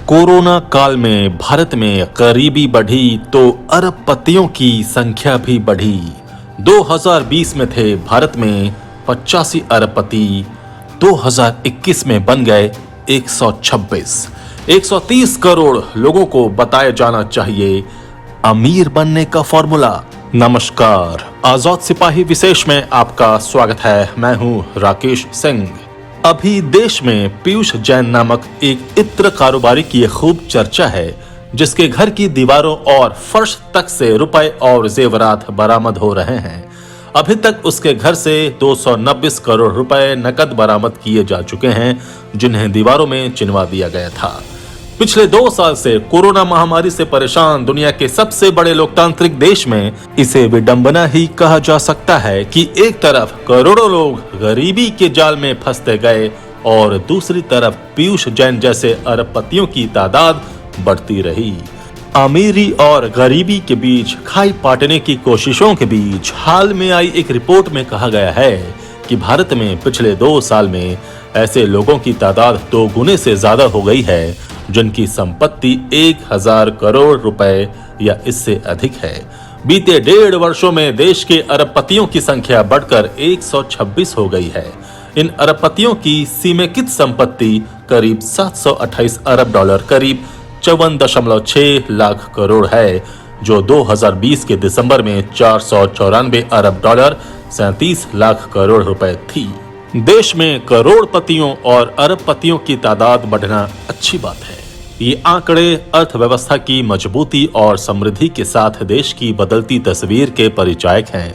Corona काल में भारत में गरीबी बढ़ी तो अरबपतियों की संख्या भी बढ़ी। 2020 में थे भारत में 85 अरबपति, 2021 में बन गए 126। 130 करोड़ लोगों को बताया जाना चाहिए अमीर बनने का फॉर्मूला। नमस्कार, आजाद सिपाही विशेष में आपका स्वागत है। मैं हूं राकेश सिंह। अभी देश में पीयूष जैन नामक एक इत्र कारोबारी की खूब चर्चा है, जिसके घर की दीवारों और फर्श तक से रुपए और जेवरात बरामद हो रहे हैं। अभी तक उसके घर से 290 करोड़ रुपए नकद बरामद किए जा चुके हैं, जिन्हें दीवारों में चिनवा दिया गया था। पिछले 2 साल से कोरोना महामारी से परेशान दुनिया के सबसे बड़े लोकतांत्रिक देश में इसे विडंबना ही कहा जा सकता है कि एक तरफ करोड़ों लोग गरीबी के जाल में फंसते गए और दूसरी तरफ पीयूष जैन जैसे अरबपतियों की तादाद बढ़ती रही। अमीरी और गरीबी के बीच खाई पाटने की कोशिशों के बीच हाल में आई एक रिपोर्ट में कहा गया है कि भारत में पिछले 2 साल में ऐसे लोगों की तादाद 2 गुने से ज्यादा हो गई है, जिनकी संपत्ति 1000 करोड़ रुपए या इससे अधिक है। बीते 1.5 वर्षों में देश के अरबपतियों की संख्या बढ़कर 126 हो गई है। इन अरबपतियों की सीमेकित संपत्ति करीब 728 अरब डॉलर, करीब 54.6 लाख करोड़ है, जो 2020 के दिसंबर में 494 अरब डॉलर 37 लाख करोड़ रुपए थी। देश में करोड़पतियों और अरबपतियों की तादाद बढ़ना अच्छी बात है। ये आंकड़े अर्थव्यवस्था की मजबूती और समृद्धि के साथ देश की बदलती तस्वीर के परिचायक हैं,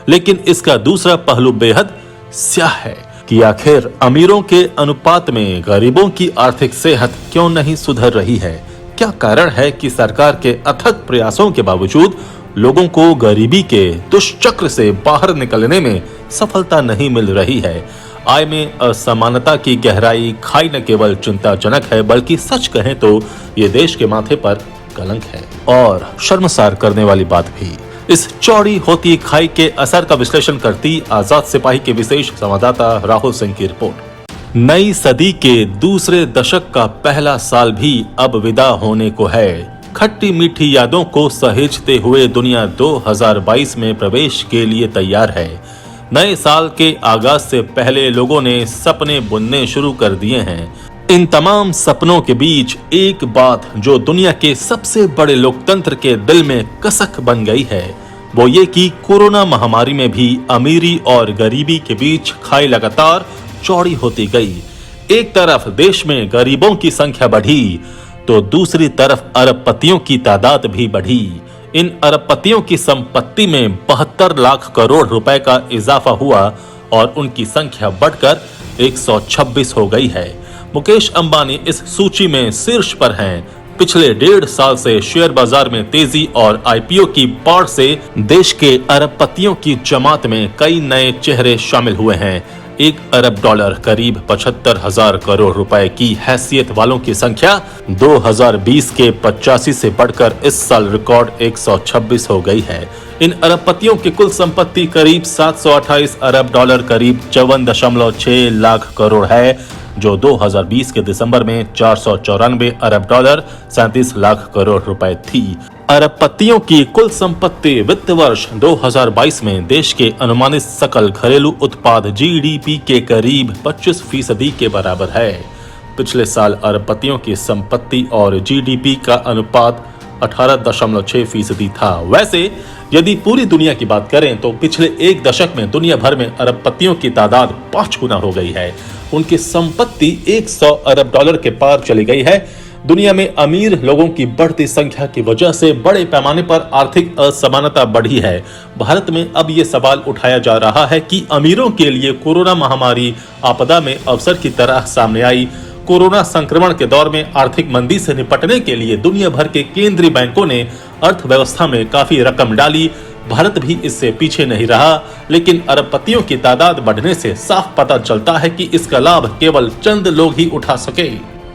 लेकिन इसका दूसरा पहलू बेहद स्याह है कि आखिर अमीरों के अनुपात में गरीबों की आर्थिक सेहत क्यों नहीं सुधर रही है। क्या कारण है कि सरकार के अथक प्रयासों के बावजूद लोगों को गरीबी के दुष्चक्र से बाहर निकलने में सफलता नहीं मिल रही है। आय में असमानता की गहराई खाई न केवल चिंताजनक है, बल्कि सच कहें तो ये देश के माथे पर कलंक है और शर्मसार करने वाली बात भी। इस चौड़ी होती खाई के असर का विश्लेषण करती आजाद सिपाही के विशेष संवाददाता राहुल सिंह की रिपोर्ट। नई सदी के दूसरे दशक का पहला साल भी अब विदा होने को है। खट्टी मीठी यादों को सहेजते हुए दुनिया 2022 में प्रवेश के लिए तैयार है। नए साल के आगाज से पहले लोगों ने सपने बुनने शुरू कर दिए हैं। इन तमाम सपनों के बीच एक बात जो दुनिया के सबसे बड़े लोकतंत्र के दिल में कसक बन गई है, वो ये कि कोरोना महामारी में भी अमीरी और गरीबी के बीच खाई लगातार चौड़ी होती गई। एक तरफ देश में गरीबों की संख्या बढ़ी तो दूसरी तरफ अरबपतियों की तादाद भी बढ़ी। इन अरबपतियों की संपत्ति में 72 लाख करोड़ रुपए का इजाफा हुआ और उनकी संख्या बढ़कर 126 हो गई है। मुकेश अंबानी इस सूची में शीर्ष पर हैं। पिछले 1.5 साल से शेयर बाजार में तेजी और आईपीओ की बाढ़ से देश के अरबपतियों की जमात में कई नए चेहरे शामिल हुए हैं। 1 अरब डॉलर करीब 75,000 करोड़ रुपए की हैसियत वालों की संख्या 2020 के 85 से बढ़कर इस साल रिकॉर्ड 126 हो गई है। इन अरबपतियों की कुल संपत्ति करीब 728 अरब डॉलर, करीब 54.6 लाख करोड़ है, जो 2020 के दिसंबर में 494 अरब डॉलर 37 लाख करोड़ रुपए थी। अरबपतियों की कुल संपत्ति वित्त वर्ष 2022 में देश के अनुमानित सकल घरेलू उत्पाद जीडीपी के करीब 25% के बराबर है। पिछले साल अरबपतियों की संपत्ति और जीडीपी का अनुपात 18.6% था। वैसे यदि पूरी दुनिया की बात करें तो पिछले 1 दशक में दुनिया भर में अरबपतियों की तादाद 5 गुना हो गई है। उनकी संपत्ति 100 अरब डॉलर के पार चली गई है। दुनिया में अमीर लोगों की बढ़ती संख्या की वजह से बड़े पैमाने पर आर्थिक असमानता बढ़ी है। भारत में अब ये सवाल उठाया जा रहा है कि अमीरों के लिए कोरोना महामारी आपदा में अवसर की तरह सामने आई। कोरोना संक्रमण के दौर में आर्थिक मंदी से निपटने के लिए दुनिया भर के केंद्रीय बैंकों ने अर्थव्यवस्था में काफी रकम डाली। भारत भी इससे पीछे नहीं रहा, लेकिन अरबपतियों की तादाद बढ़ने से साफ पता चलता है कि इसका लाभ केवल चंद लोग ही उठा सके।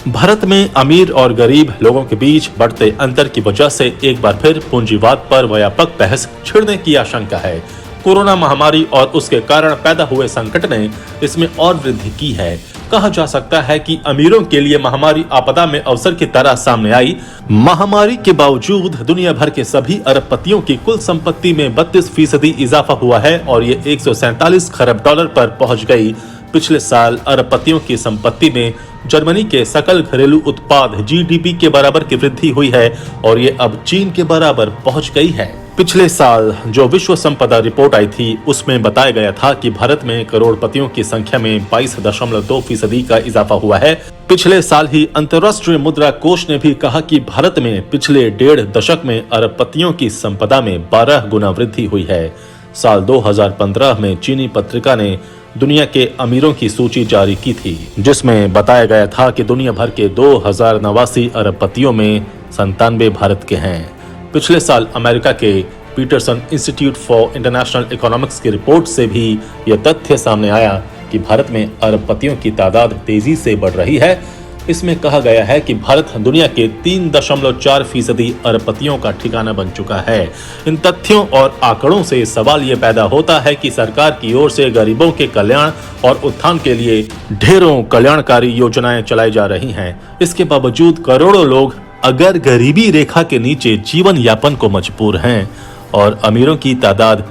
भारत में अमीर और गरीब लोगों के बीच बढ़ते अंतर की वजह से एक बार फिर पूंजीवाद पर व्यापक बहस छिड़ने की आशंका है। कोरोना महामारी और उसके कारण पैदा हुए संकट ने इसमें और वृद्धि की है। कहा जा सकता है कि अमीरों के लिए महामारी आपदा में अवसर की तरह सामने आई। महामारी के बावजूद दुनिया भर के सभी अरबपतियों की कुल संपत्ति में 32% इजाफा हुआ है और ये 147 खरब डॉलर पर पहुंच गई। पिछले साल अरबपतियों की संपत्ति में जर्मनी के सकल घरेलू उत्पाद जीडीपी के बराबर की वृद्धि हुई है और ये अब चीन के बराबर पहुंच गई है। पिछले साल जो विश्व संपदा रिपोर्ट आई थी उसमें बताया गया था कि भारत में करोड़पतियों की संख्या में 22.2% का इजाफा हुआ है। पिछले साल ही अंतर्राष्ट्रीय मुद्रा कोष ने भी कहा कि भारत में पिछले 1.5 दशक में अरबपतियों की संपदा में 12 गुना वृद्धि हुई है। साल 2015 में चीनी पत्रिका ने दुनिया के अमीरों की सूची जारी की थी, जिसमें बताया गया था कि दुनिया भर के 2089 अरबपतियों में 97 भारत के हैं। पिछले साल अमेरिका के Peterson Institute for International Economics की रिपोर्ट से भी यह तथ्य सामने आया कि भारत में अरबपतियों की तादाद तेजी से बढ़ रही है। इसमें कहा गया है कि भारत दुनिया के 3.4% अरबपतियों का ठिकाना बन चुका है। इन तथ्यों और आंकड़ों से सवाल ये पैदा होता है कि सरकार की ओर से गरीबों के कल्याण और उत्थान के लिए ढेरों कल्याणकारी योजनाएं चलाई जा रही हैं। इसके बावजूद करोड़ों लोग अगर गरीबी रेखा के नीचे जीवन यापन को मजबूर हैं और अमीरों की तादाद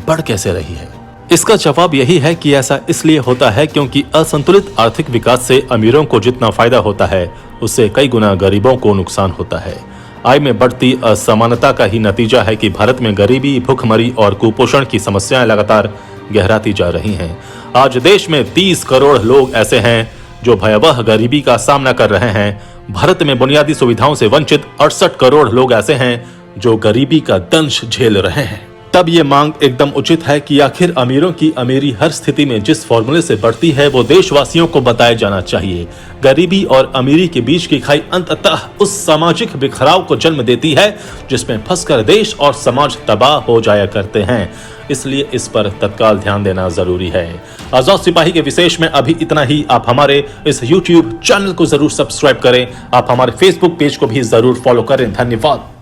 बढ़ कैसे रही है। इसका जवाब यही है कि ऐसा इसलिए होता है क्योंकि असंतुलित आर्थिक विकास से अमीरों को जितना फायदा होता है उससे कई गुना गरीबों को नुकसान होता है। आय में बढ़ती असमानता का ही नतीजा है कि भारत में गरीबी, भूखमरी और कुपोषण की समस्याएं लगातार गहराती जा रही हैं। आज देश में 30 करोड़ लोग ऐसे हैं जो भयावह गरीबी का सामना कर रहे हैं। भारत में बुनियादी सुविधाओं से वंचित 68 करोड़ लोग ऐसे हैं जो गरीबी का दंश झेल रहे हैं। तब ये मांग एकदम उचित है कि आखिर अमीरों की अमीरी हर स्थिति में जिस फॉर्मूले से बढ़ती है वो देशवासियों को बताया जाना चाहिए। गरीबी और अमीरी के बीच की खाई अंततः उस सामाजिक बिखराव को जन्म देती है जिसमें फंसकर देश और समाज तबाह हो जाया करते हैं। इसलिए इस पर तत्काल ध्यान देना जरूरी है। आजाद सिपाही के विशेष में अभी इतना ही। आप हमारे इस YouTube चैनल को जरूर सब्सक्राइब करें। आप हमारे Facebook पेज को भी जरूर फॉलो करें। धन्यवाद।